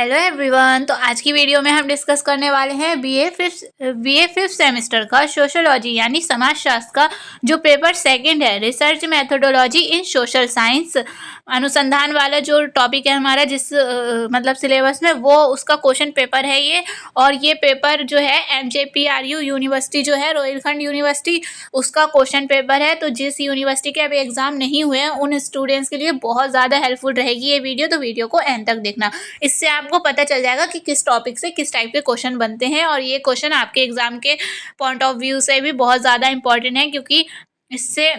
Hello everyone. तो आज की वीडियो में हम डिस्कस करने वाले हैं बीए फिफ्थ सेमेस्टर का सोशोलॉजी यानी समाजशास्त्र का जो पेपर सेकंड है, रिसर्च मेथोडोलॉजी इन सोशल साइंस, अनुसंधान वाला जो टॉपिक है हमारा, जिस मतलब सिलेबस में, वो उसका क्वेश्चन पेपर है ये। और ये पेपर जो है MJPRU यूनिवर्सिटी जो है, रोहिलखंड यूनिवर्सिटी, उसका क्वेश्चन पेपर है। तो जिस यूनिवर्सिटी के अभी एग्जाम नहीं हुए हैं उन स्टूडेंट्स के लिए बहुत ज़्यादा हेल्पफुल रहेगी ये वीडियो, तो वीडियो को एंड तक देखना। इससे आपको पता चल जाएगा कि किस टॉपिक से किस टाइप के क्वेश्चन बनते हैं, और ये क्वेश्चन आपके एग्जाम के पॉइंट ऑफ व्यू से भी बहुत ज़्यादा इंपॉर्टेंट है, क्योंकि इससे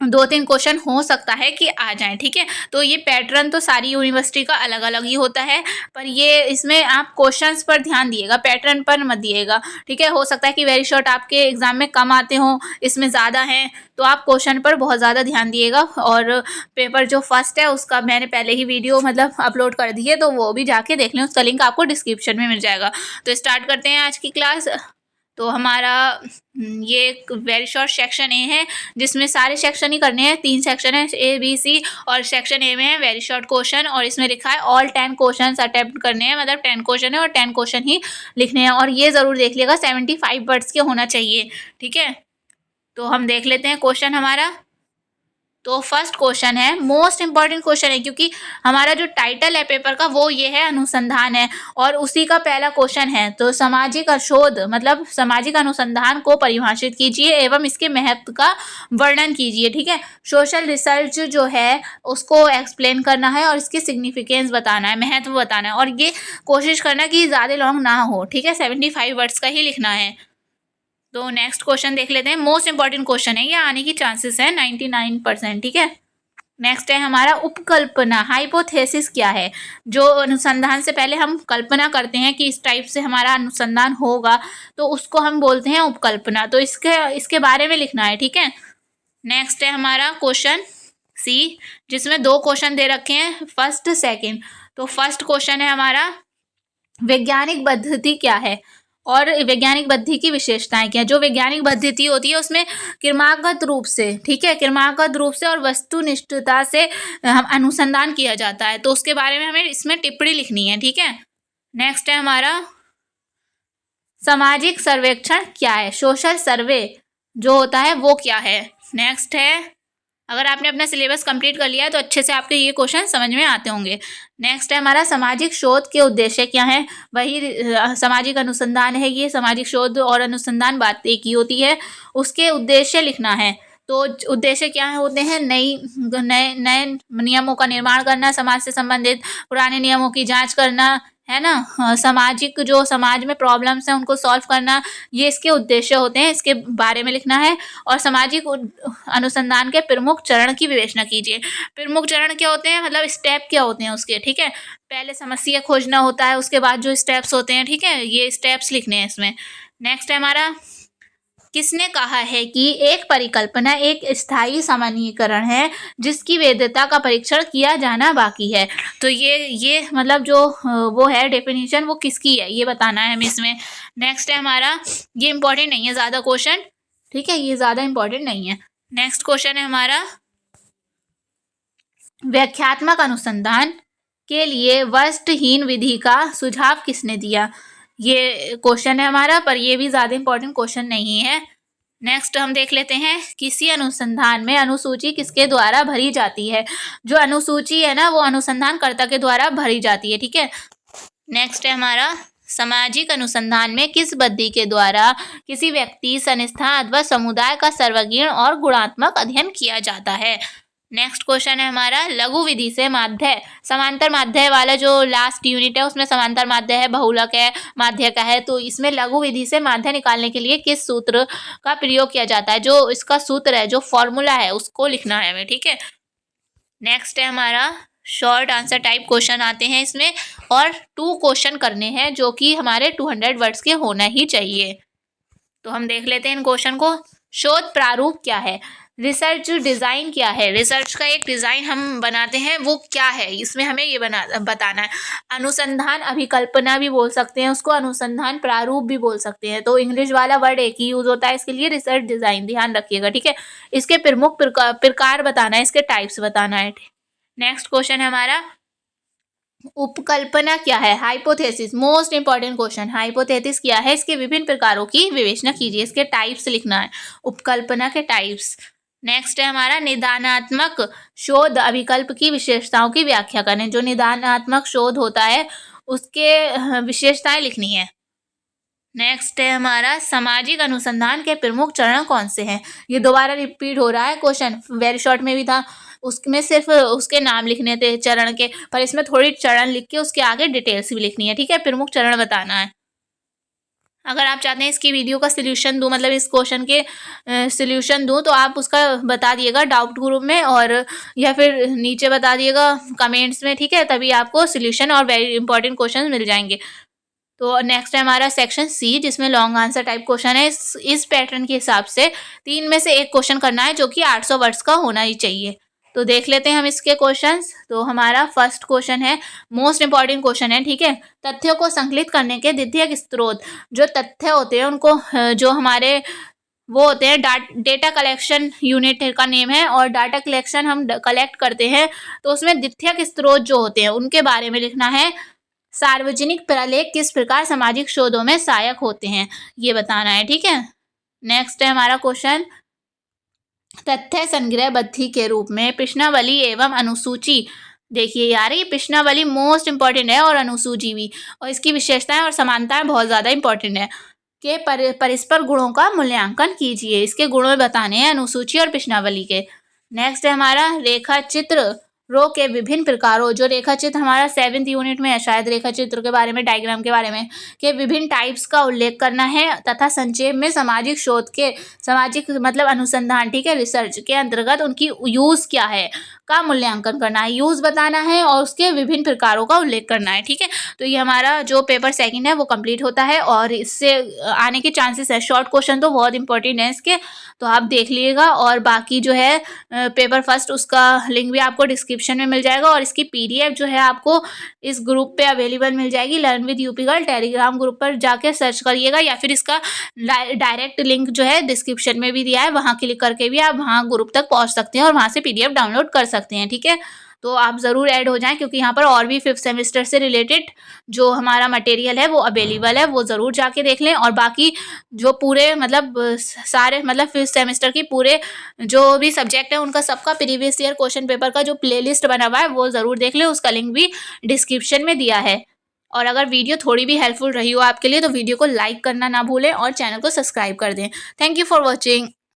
2-3 क्वेश्चन हो सकता है कि आ जाएं। ठीक है, तो ये पैटर्न तो सारी यूनिवर्सिटी का अलग अलग ही होता है, पर ये इसमें आप क्वेश्चंस पर ध्यान दिएगा, पैटर्न पर मत दिएगा। ठीक है, हो सकता है कि वेरी शॉर्ट आपके एग्जाम में कम आते हों, इसमें ज़्यादा हैं, तो आप क्वेश्चन पर बहुत ज़्यादा ध्यान दिएगा। और पेपर जो फर्स्ट है उसका मैंने पहले ही वीडियो अपलोड कर दी है, तो वो भी जाके देख लें, उसका लिंक आपको डिस्क्रिप्शन में मिल जाएगा। तो स्टार्ट करते हैं आज की क्लास। तो हमारा ये एक वेरी शॉर्ट सेक्शन ए है, जिसमें सारे सेक्शन ही करने हैं। 3 सेक्शन है, A, B, C, और सेक्शन ए में है वेरी शॉर्ट क्वेश्चन, और इसमें लिखा है ऑल 10 क्वेश्चन अटेम्प्ट करने हैं, मतलब 10 क्वेश्चन है और 10 क्वेश्चन ही लिखने हैं। और ये ज़रूर देख लिएगा 75 वर्ड्स के होना चाहिए। ठीक है, तो हम देख लेते हैं क्वेश्चन हमारा। तो फर्स्ट क्वेश्चन है, मोस्ट इंपॉर्टेंट क्वेश्चन है, क्योंकि हमारा जो टाइटल है पेपर का वो ये है, अनुसंधान है, और उसी का पहला क्वेश्चन है। तो सामाजिक शोध मतलब सामाजिक अनुसंधान को परिभाषित कीजिए एवं इसके महत्व का वर्णन कीजिए। ठीक है, सोशल रिसर्च जो है उसको एक्सप्लेन करना है और इसकी सिग्निफिकेंस बताना है, महत्व बताना है, और ये कोशिश करना कि ज़्यादा लॉन्ग ना हो। ठीक है, 75 वर्ड्स का ही लिखना है। तो नेक्स्ट क्वेश्चन देख लेते हैं, मोस्ट इंपॉर्टेंट क्वेश्चन है, ये आने की चांसेस है 99%। ठीक है, नेक्स्ट है हमारा उपकल्पना। हाइपोथेसिस क्या है? जो अनुसंधान से पहले हम कल्पना करते हैं कि इस टाइप से हमारा अनुसंधान होगा, तो उसको हम बोलते हैं उपकल्पना। तो इसके बारे में लिखना है। ठीक है, नेक्स्ट है हमारा क्वेश्चन सी, जिसमें 2 क्वेश्चन दे रखे हैं, फर्स्ट सेकेंड। तो फर्स्ट क्वेश्चन है हमारा, वैज्ञानिक पद्धति क्या है और वैज्ञानिक पद्धति की विशेषताएं क्या है। जो वैज्ञानिक पद्धति होती है उसमें क्रमागत रूप से, ठीक है, क्रमागत रूप से और वस्तुनिष्ठता से अनुसंधान किया जाता है, तो उसके बारे में हमें इसमें टिप्पणी लिखनी है। ठीक है, नेक्स्ट है हमारा, सामाजिक सर्वेक्षण क्या है, सोशल सर्वे जो होता है वो क्या है। नेक्स्ट है, अगर आपने अपना सिलेबस कंप्लीट कर लिया है तो अच्छे से आपके ये क्वेश्चन समझ में आते होंगे। नेक्स्ट है हमारा, सामाजिक शोध के उद्देश्य क्या है। वही सामाजिक अनुसंधान है ये, सामाजिक शोध और अनुसंधान बात एक ही होती है। उसके उद्देश्य लिखना है। तो उद्देश्य क्या होते हैं, नए नियमों का निर्माण करना, समाज से संबंधित पुराने नियमों की जांच करना, है ना, सामाजिक जो समाज में प्रॉब्लम्स हैं उनको सॉल्व करना, ये इसके उद्देश्य होते हैं, इसके बारे में लिखना है। और सामाजिक अनुसंधान के प्रमुख चरण की विवेचना कीजिए। प्रमुख चरण क्या होते हैं, मतलब स्टेप क्या होते हैं उसके। ठीक है, पहले समस्या खोजना होता है, उसके बाद जो स्टेप्स होते हैं, ठीक है, ये स्टेप्स लिखने हैं इसमें। नेक्स्ट है हमारा, किसने कहा है कि एक परिकल्पना एक स्थायी सामान्यीकरण है जिसकी वैधता का परीक्षण किया जाना बाकी है। तो ये मतलब जो वो है डेफिनेशन, वो किसकी है ये बताना है हमें इसमें। नेक्स्ट है हमारा, ये इंपॉर्टेंट नहीं है ज़्यादा क्वेश्चन, ठीक है, ये ज़्यादा इंपॉर्टेंट नहीं है। नेक्स्ट क्वेश्चन है हमारा, व्याख्यात्मक अनुसंधान के लिए वस्तुहीन विधि का सुझाव किसने दिया। ये क्वेश्चन है हमारा, पर ये भी ज़्यादा इंपॉर्टेंट क्वेश्चन नहीं है। नेक्स्ट हम देख लेते हैं, किसी अनुसंधान में अनुसूची किसके द्वारा भरी जाती है। जो अनुसूची है ना, वो अनुसंधानकर्ता के द्वारा भरी जाती है। ठीक है, नेक्स्ट है हमारा, सामाजिक अनुसंधान में किस पद्धति के द्वारा किसी व्यक्ति, संस्था अथवा समुदाय का सर्वगीण और गुणात्मक अध्ययन किया जाता है। नेक्स्ट क्वेश्चन है हमारा, लघु विधि से माध्य, समांतर माध्य वाला जो लास्ट यूनिट है उसमें समांतर माध्य है, बहुलक है, माध्य का है। तो इसमें लघु विधि से माध्य निकालने के लिए किस सूत्र का प्रयोग किया जाता है। जो इसका सूत्र है, जो फॉर्मूला है, उसको लिखना है हमें। ठीक है, नेक्स्ट है हमारा, शॉर्ट आंसर टाइप क्वेश्चन आते हैं इसमें, और 2 क्वेश्चन करने हैं जो कि हमारे 200 वर्ड्स के होना ही चाहिए। तो हम देख लेते हैं इन क्वेश्चन को। शोध प्रारूप क्या है, रिसर्च डिज़ाइन क्या है, रिसर्च का एक डिज़ाइन हम बनाते हैं वो क्या है, इसमें हमें ये बताना है। अनुसंधान अभिकल्पना भी बोल सकते हैं उसको, अनुसंधान प्रारूप भी बोल सकते हैं। तो इंग्लिश वाला वर्ड एक ही यूज़ होता है इसके लिए, रिसर्च डिज़ाइन, ध्यान रखिएगा। ठीक है, इसके प्रमुख प्रकार बताना है, इसके टाइप्स बताना है। नेक्स्ट क्वेश्चन है हमारा, उपकल्पना क्या है? Hypothesis, most important question. Hypothesis क्या है? इसके विभिन्न प्रकारों की विवेचना कीजिए। इसके टाइप्स लिखना है, उपकल्पना के टाइप्स। नेक्स्ट है हमारा निदानात्मक शोध अभिकल्प की विशेषताओं की व्याख्या करें। जो निदानात्मक शोध होता है उसके विशेषताएं लिखनी है। नेक्स्ट है हमारा सामाजिक अनुसंधान के प्रमुख चरण कौन से हैं? ये दोबारा रिपीट हो रहा है क्वेश्चन, वेरी शॉर्ट में भी था, उसमें सिर्फ उसके नाम लिखने थे चरण के, पर इसमें थोड़ी चरण लिख के उसके आगे डिटेल्स भी लिखनी है। ठीक है, प्रमुख चरण बताना है। अगर आप चाहते हैं इसकी वीडियो का सोल्यूशन दूं, मतलब इस क्वेश्चन के सोल्यूशन दूं, तो आप उसका बता दिएगा डाउट ग्रुप में, और या फिर नीचे बता दिएगा कमेंट्स में। ठीक है, तभी आपको सोल्यूशन और वेरी इंपॉर्टेंट क्वेश्चन मिल जाएंगे। तो नेक्स्ट है हमारा सेक्शन सी, जिसमें लॉन्ग आंसर टाइप क्वेश्चन है। इस पैटर्न के हिसाब से 3 में से एक क्वेश्चन करना है, जो कि 800 वर्ड्स का होना ही चाहिए। तो देख लेते हैं हम इसके क्वेश्चंस। तो हमारा फर्स्ट क्वेश्चन है, मोस्ट इंपॉर्टेंट क्वेश्चन है। ठीक है, तथ्यों को संकलित करने के द्वितीयक स्रोत। जो तथ्य होते हैं उनको जो हमारे वो होते हैं डेटा कलेक्शन यूनिट का नेम है, और डाटा कलेक्शन हम कलेक्ट करते हैं, तो उसमें द्वितीयक स्रोत जो होते हैं उनके बारे में लिखना है। सार्वजनिक प्रलेख किस प्रकार सामाजिक शोधों में सहायक होते हैं, ये बताना है। ठीक है, नेक्स्ट है हमारा क्वेश्चन, तथ्य संग्रह बद्धी के रूप में प्रश्नावली एवं अनुसूची। देखिए यार, ये प्रश्नावली मोस्ट इंपॉर्टेंट है, और अनुसूची भी, और इसकी विशेषताएं और समानताएं बहुत ज़्यादा इंपॉर्टेंट है। के परस्पर गुणों का मूल्यांकन कीजिए। इसके गुणों बताने हैं अनुसूची और प्रश्नावली के। नेक्स्ट है हमारा रेखा चित्र रो के विभिन्न प्रकारों। जो रेखा चित्र हमारा 7th यूनिट में है शायद, रेखा चित्र के बारे में, डायग्राम के बारे में, के विभिन्न टाइप्स का उल्लेख करना है, तथा संक्षेप में सामाजिक शोध के, सामाजिक मतलब अनुसंधान, ठीक है, रिसर्च के अंतर्गत उनकी यूज क्या है का मूल्यांकन करना है, यूज बताना है, और उसके विभिन्न प्रकारों का उल्लेख करना है। ठीक है, तो ये हमारा जो पेपर सेकंड है वो कंप्लीट होता है, और इससे आने के चांसेस है। शॉर्ट क्वेश्चन तो बहुत इंपॉर्टेंट है इसके, तो आप देख लीजिएगा। और बाकी जो है पेपर फर्स्ट, उसका लिंक भी आपको डिस्क्रिप्शन में मिल जाएगा, और इसकी PDF जो है आपको इस ग्रुप पे अवेलेबल मिल जाएगी। Learn with UP girl Telegram group पर जाके सर्च करिएगा, या फिर इसका डायरेक्ट लिंक जो है डिस्क्रिप्शन में भी दिया है, वहाँ क्लिक करके भी आप वहाँ ग्रुप तक पहुँच सकते हैं, और वहाँ से PDF डाउनलोड कर सकते हैं। ठीक है, तो आप ज़रूर ऐड हो जाएं, क्योंकि यहाँ पर और भी 5th सेमेस्टर से रिलेटेड जो हमारा मटेरियल है वो अवेलेबल है, वो ज़रूर जाके देख लें। और बाकी जो पूरे मतलब सारे मतलब 5th सेमेस्टर की पूरे जो भी सब्जेक्ट है उनका सबका प्रीवियस ईयर क्वेश्चन पेपर का जो प्लेलिस्ट बना हुआ है वो ज़रूर देख लें, उसका लिंक भी डिस्क्रिप्शन में दिया है। और अगर वीडियो थोड़ी भी हेल्पफुल रही हो आपके लिए, तो वीडियो को लाइक करना ना भूलें, और चैनल को सब्सक्राइब कर दें। Thank you for watching.